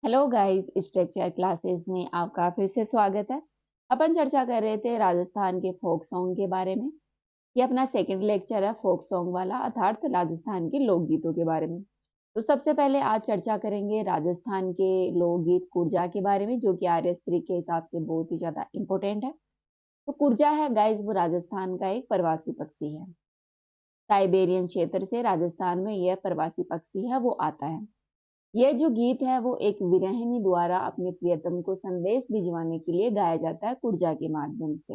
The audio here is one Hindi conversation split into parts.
हेलो गाइस, स्ट्रक्चर क्लासेस में आपका फिर से स्वागत है। अपन चर्चा कर रहे थे राजस्थान के फोक सॉन्ग के बारे में। ये अपना सेकंड लेक्चर है फोक सॉन्ग वाला, अर्थात राजस्थान के लोकगीतों के बारे में। तो सबसे पहले आज चर्चा करेंगे राजस्थान के लोकगीत कुर्जा के बारे में, जो कि आर्य स्त्री के हिसाब से बहुत ही ज्यादा इंपॉर्टेंट है। तो कुर्जा है गाइस, वो राजस्थान का एक प्रवासी पक्षी है। साइबेरियन क्षेत्र से राजस्थान में यह प्रवासी पक्षी है वो आता है। यह जो गीत है वो एक विरहिणी द्वारा अपने प्रियतम को संदेश भिजवाने के लिए गाया जाता है कुर्जा के माध्यम से।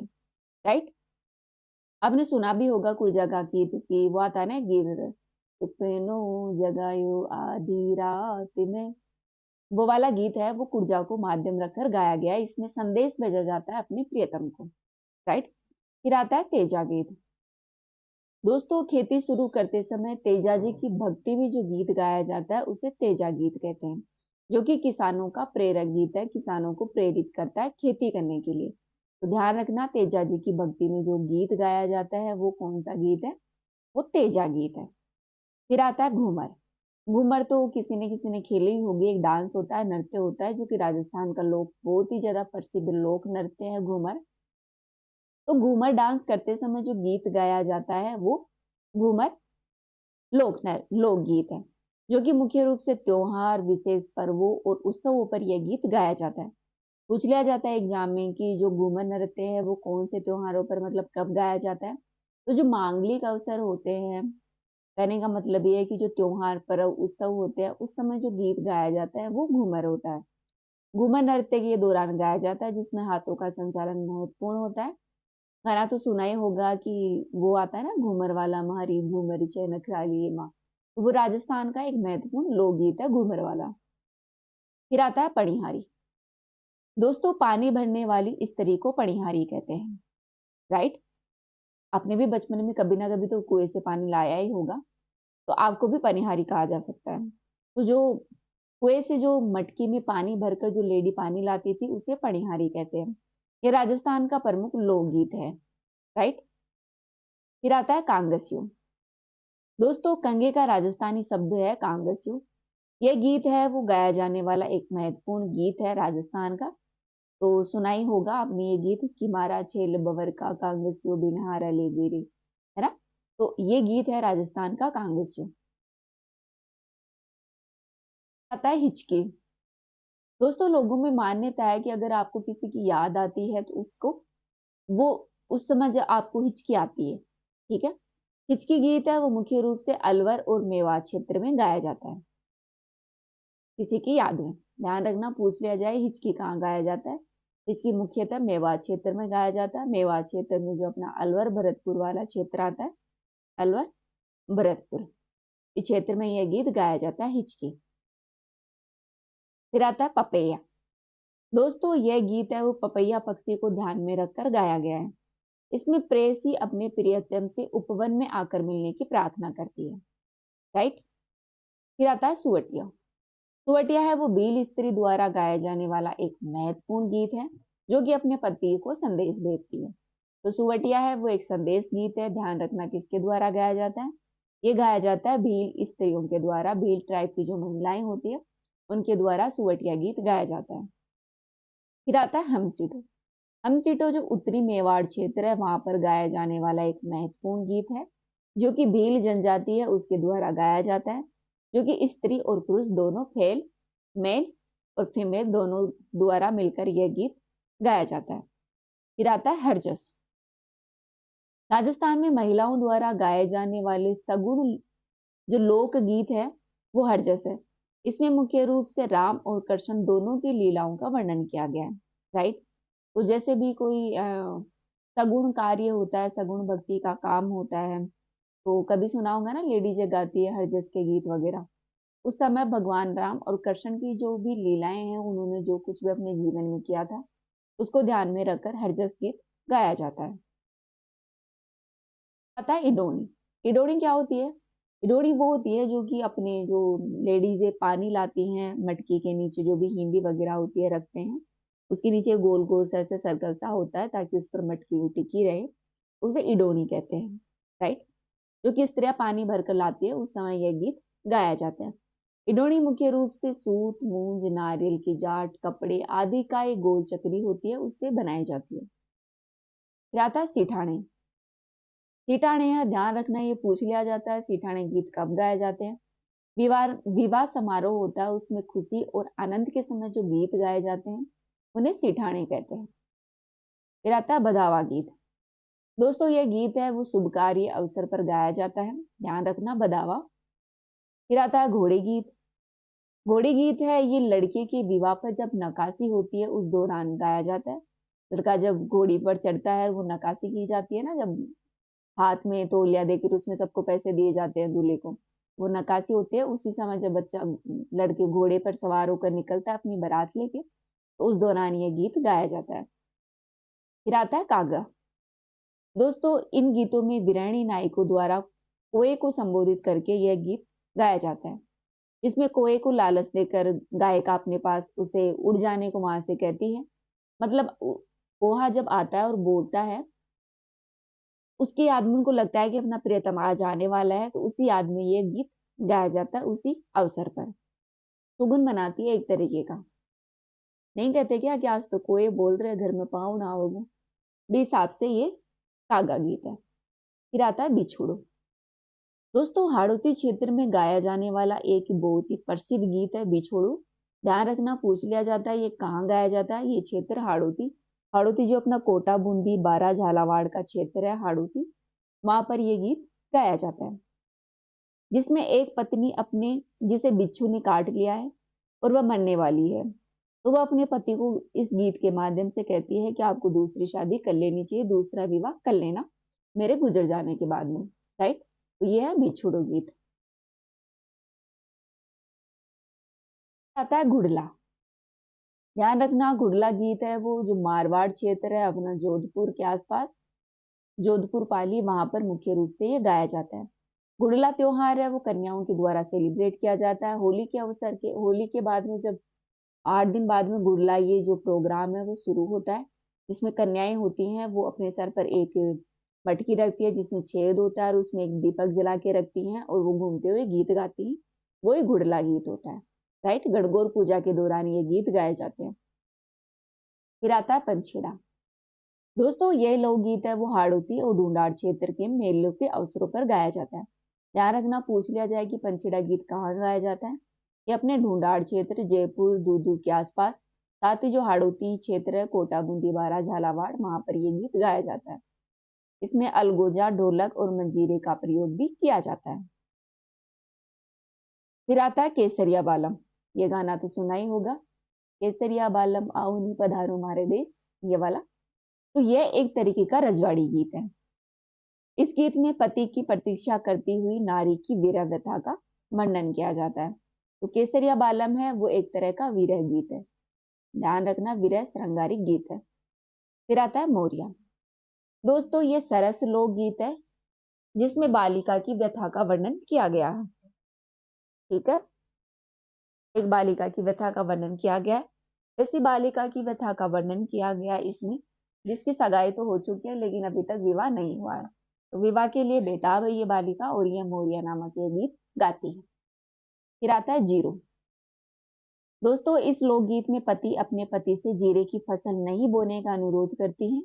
राइट। आपने सुना भी होगा कुर्जा का गीत कि वो आता है ना गीत, सपनों जगायो आधी रात में। वो वाला गीत है, वो कुर्जा को माध्यम रखकर गाया गया है। इसमें संदेश भेजा जाता है अपने प्रियतम को। राइट। फिर आता है तेजा गीत। दोस्तों, खेती शुरू करते समय तेजा जी की भक्ति में जो गीत गाया जाता है उसे तेजा गीत कहते हैं, जो कि किसानों का प्रेरक गीत है, किसानों को प्रेरित करता है खेती करने के लिए। तो ध्यान रखना, तेजा जी की भक्ति में जो गीत गाया जाता है वो कौन सा गीत है? वो तेजा गीत है। फिर आता है घूमर। घूमर तो किसी ने खेली ही होगी, एक डांस होता है, नृत्य होता है, जो कि राजस्थान का लोक बहुत ही ज्यादा प्रसिद्ध लोक नृत्य है घूमर। तो घूमर डांस करते समय जो गीत गाया जाता है वो घूमर लोकगीत है, जो कि मुख्य रूप से त्योहार, विशेष पर्वों और उत्सवों पर यह गीत गाया जाता है। पूछ लिया जाता है एग्जाम में कि जो घूमर नृत्य है वो कौन से त्योहारों पर, मतलब कब गाया जाता है? तो जो मांगलिक अवसर होते हैं, कहने का मतलब ये है कि जो त्योहार, पर्व, उत्सव होते हैं उस समय जो गीत गाया जाता है वो घूमर होता है। घूमर नृत्य के दौरान गाया जाता है, जिसमें हाथों का संचालन महत्वपूर्ण होता है। गाना तो सुना ही होगा कि वो आता है ना, घूमर वाला मारी घूमर छे नखराली माँ। तो वो राजस्थान का एक महत्वपूर्ण लोकगीत है घूमर वाला। फिर आता है पणिहारी। दोस्तों, पानी भरने वाली स्त्री को पणिहारी कहते हैं। राइट। आपने भी बचपन में कभी ना कभी तो कुएं से पानी लाया ही होगा, तो आपको भी पनिहारी कहा जा सकता है। तो जो कुएं से जो मटकी में पानी भरकर जो लेडी पानी लाती थी उसे पनिहारी कहते हैं। ये राजस्थान का प्रमुख लोकगीत है। राइट। फिर आता है कांगस्यू। दोस्तों, कंघे का राजस्थानी शब्द है कांगस्यू। यह गीत है वो गाया जाने वाला एक महत्वपूर्ण गीत है राजस्थान का। तो सुना ही होगा आपने ये गीत कि मारा छेल बवर का कांगस्यू बिनहारा ले गिरी, है ना? तो ये गीत है राजस्थान का कांगस्यू। आता है हिचकी। दोस्तों, लोगों में मान्यता है कि अगर आपको किसी की याद आती है तो उसको वो उस समय जब आपको हिचकी आती है, ठीक है, हिचकी गीत है वो मुख्य रूप से अलवर और मेवात क्षेत्र में गाया जाता है किसी की याद में। ध्यान रखना, पूछ लिया जाए हिचकी कहाँ गाया जाता है। हिचकी मुख्यतः मेवात क्षेत्र में गाया जाता है। मेवात क्षेत्र में जो अपना अलवर भरतपुर वाला क्षेत्र आता है, अलवर भरतपुर, इस क्षेत्र में यह गीत गाया जाता है हिचकी। फिर आता है पपैया। दोस्तों, यह गीत है वो पपैया पक्षी को ध्यान में रखकर गाया गया है। इसमें प्रेयसी अपने प्रियतम से उपवन में आकर मिलने की प्रार्थना करती है। राइट। फिर आता है सुवटिया। सुवटिया है वो भील स्त्री द्वारा गाया जाने वाला एक महत्वपूर्ण गीत है, जो कि अपने पति को संदेश भेजती है। तो सुवटिया है वो एक संदेश गीत है। ध्यान रखना, किसके द्वारा गाया जाता है? ये गाया जाता है भील स्त्रियों के द्वारा। भील ट्राइब की जो महिलाएं होती है उनके द्वारा सुवटिया गीत गाया जाता है। फिर आता है हम सीटो। हम सीटो जो उत्तरी मेवाड़ क्षेत्र है वहां पर गाया जाने वाला एक महत्वपूर्ण गीत है, जो कि भील जनजाति है उसके द्वारा गाया जाता है, जो कि स्त्री और पुरुष दोनों, मेल और फीमेल दोनों द्वारा मिलकर यह गीत गाया जाता है। फिर आता है हरजस। राजस्थान में महिलाओं द्वारा गाए जाने वाले सगुण जो लोक गीत है वो हरजस है। इसमें मुख्य रूप से राम और कृष्ण दोनों की लीलाओं का वर्णन किया गया है। राइट। तो जैसे भी कोई सगुण कार्य होता है, सगुण भक्ति का काम होता है, तो कभी सुना होगा ना, लेडीजें गाती है हरजस के गीत वगैरह। उस समय भगवान राम और कृष्ण की जो भी लीलाएं हैं, उन्होंने जो कुछ भी अपने जीवन में किया था उसको ध्यान में रखकर हरजस गीत गाया जाता है। पता है इडोनी। इडोनी क्या होती है? इडोनी वो होती है जो कि अपने जो लेडीजें पानी लाती हैं, मटकी के नीचे जो भी हिंडी वगैरह होती है रखते हैं, उसके नीचे गोल गोल सा ऐसे सर्कल सा होता है ताकि उस पर मटकी टिकी रहे, उसे इडोनी कहते हैं। राइट। जो कि स्त्रियां पानी भरकर लाती है उस समय यह गीत गाया जाता है। इडोणी मुख्य रूप से सूत, मूंज, नारियल की जाट, कपड़े आदि का एक गोल चक्री होती है, उससे बनाई जाती है। फिर आता है सिठाणे। सिठाणे है, ध्यान रखना ये पूछ लिया जाता है, सिठाणे गीत कब गाए जाते हैं? विवाह विवाह समारोह होता है, उसमें खुशी और आनंद के समय जो गीत गाए जाते हैं उन्हें सिठाणे कहते हैं। फिर आता है बधावा गीत। दोस्तों ये गीत है वो शुभ कार्य अवसर पर गाया जाता है, ध्यान रखना बधावा। फिर आता है घोड़े गीत। घोड़ी गीत है ये लड़के के विवाह पर जब नकाशी होती है उस दौरान गाया जाता है। लड़का जब घोड़ी पर चढ़ता है, वो नकाशी की जाती है ना, जब हाथ में तौलिया देकर उसमें सबको पैसे दिए जाते हैं दूल्हे को, वो नकाशी होती है। उसी समय जब बच्चा लड़के घोड़े पर सवार होकर निकलता है अपनी बारात लेके, तो उस दौरान ये गीत गाया जाता है। फिर आता है कागा। दोस्तों इन गीतों में विरहणी नायकों द्वारा कोए को संबोधित करके यह गीत गाया जाता है। इसमें कोए को लालच देकर गायिका अपने पास उसे उड़ जाने को वहां से कहती है। मतलब कोहा जब आता है और बोलता है, उसकी याद में उनको लगता है कि अपना प्रियतम आज आने वाला है, तो उसी याद में ये गीत गाया जाता है उसी अवसर पर। सुगुन बनाती है एक तरीके का। नहीं कहते क्या कि आज तो कोई बोल रहे घर में पाँव ना होगा, इस हिसाब से ये कागा गीत है। फिर आता है बिछुड़ो। दोस्तों हाड़ौती क्षेत्र में गाया जाने वाला एक बहुत ही प्रसिद्ध गीत है बिछोड़ो। ध्यान रखना पूछ लिया जाता है ये कहाँ गाया जाता है। ये क्षेत्र हाड़ौती, हाड़ौती जो अपना कोटा बूंदी बारा झालावाड़ का क्षेत्र है हाड़ौती, वहां पर ये गीत गाया जाता है। जिसमें एक पत्नी अपने जिसे बिच्छू ने काट लिया है और वह मरने वाली है, तो वह अपने पति को इस गीत के माध्यम से कहती है कि आपको दूसरी शादी कर लेनी चाहिए, दूसरा विवाह कर लेना मेरे गुजर जाने के बाद में। राइट, तो ये है बिछुड़ो गीत। आता है घुड़ला। ध्यान रखना घुड़ला गीत है वो जो मारवाड़ क्षेत्र है अपना जोधपुर के आसपास, जोधपुर पाली, वहां पर मुख्य रूप से ये गाया जाता है। घुड़ला त्योहार है वो कन्याओं के द्वारा सेलिब्रेट किया जाता है होली के अवसर के। होली के बाद में जब 8 दिन बाद में घुड़ला ये जो प्रोग्राम है वो शुरू होता है, जिसमें कन्याएं होती हैं वो अपने सर पर एक मटकी रखती है जिसमें छेद होता है और उसमें एक दीपक जला के रखती हैं और वो घूमते हुए गीत गाती हैं। वो ही घुड़ला गीत होता है। राइट, गणगौर पूजा के दौरान ये गीत गाए जाते हैं। फिर आता है पंछेड़ा। दोस्तों ये लोकगीत है वो हाड़ौती और ढूंढाड़ क्षेत्र के मेलों के अवसरों पर गाया जाता है। ध्यान रखना पूछ लिया जाए कि पंछेड़ा गीत कहाँ गाया जाता है। ये अपने ढूंढाड़ क्षेत्र जयपुर दूदू के आसपास, साथ ही जो हाड़ौती क्षेत्र है कोटा बूंदी बारा झालावाड़, वहां पर ये गीत गाया जाता है। इसमें अलगोजा ढोलक और मंजीरे का प्रयोग भी किया जाता है। फिर आता है केसरिया बालम। ये गाना तो सुना ही होगा, केसरिया बालम आओ नी पधारो मारे देश, ये वाला। तो यह एक तरीके का रजवाड़ी गीत है। इस गीत में पति की प्रतीक्षा करती हुई नारी की वीर व्यथा का वर्णन किया जाता है। तो केसरिया बालम है वो एक तरह का विरह गीत है। ध्यान रखना विरह श्रृंगारिक गीत है। फिर आता है मोरिया। दोस्तों ये सरस लोक गीत है जिसमें बालिका की व्यथा का वर्णन किया गया है। ठीक है, एक बालिका की व्यथा का वर्णन किया गया है। ऐसी बालिका की व्यथा का वर्णन किया गया इसमें जिसकी सगाई तो हो चुकी है लेकिन अभी तक विवाह नहीं हुआ है, तो विवाह के लिए बेताब है ये बालिका और ये मोरिया नामक ये गीत गाती है। फिर आता है जीरो। दोस्तों इस लोकगीत में पति अपने पति से जीरे की फसल नहीं बोने का अनुरोध करती है।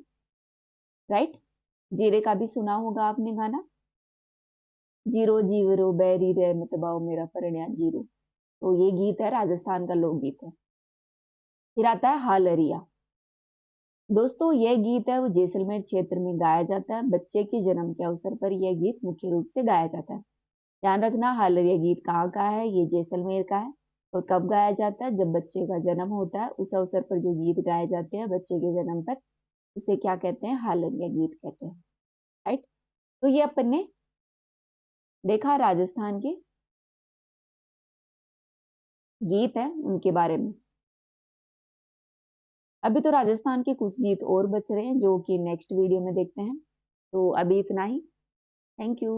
राइट, जीरे का भी सुना होगा आपने गाना, जीरो जीवरो बैरी रे मतबाओ मेरा परिण्या जीरो। तो ये गीत है राजस्थान का लोकगीत है। फिर आता है हालरिया। दोस्तों यह गीत है वो जैसलमेर क्षेत्र में गाया जाता है। बच्चे के जन्म के अवसर पर यह गीत मुख्य रूप से गाया जाता है। ध्यान रखना हालरिया गीत कहाँ का है, ये जैसलमेर का है। और कब गाया जाता है, जब बच्चे का जन्म होता है उस अवसर पर जो गीत गाए जाते हैं बच्चे के जन्म पर, उसे क्या कहते हैं, हालरिया गीत कहते हैं। राइट, तो ये अपन ने देखा राजस्थान के गीत है उनके बारे में। अभी तो राजस्थान के कुछ गीत और बच रहे हैं जो कि नेक्स्ट वीडियो में देखते हैं। तो अभी इतना ही। Thank you.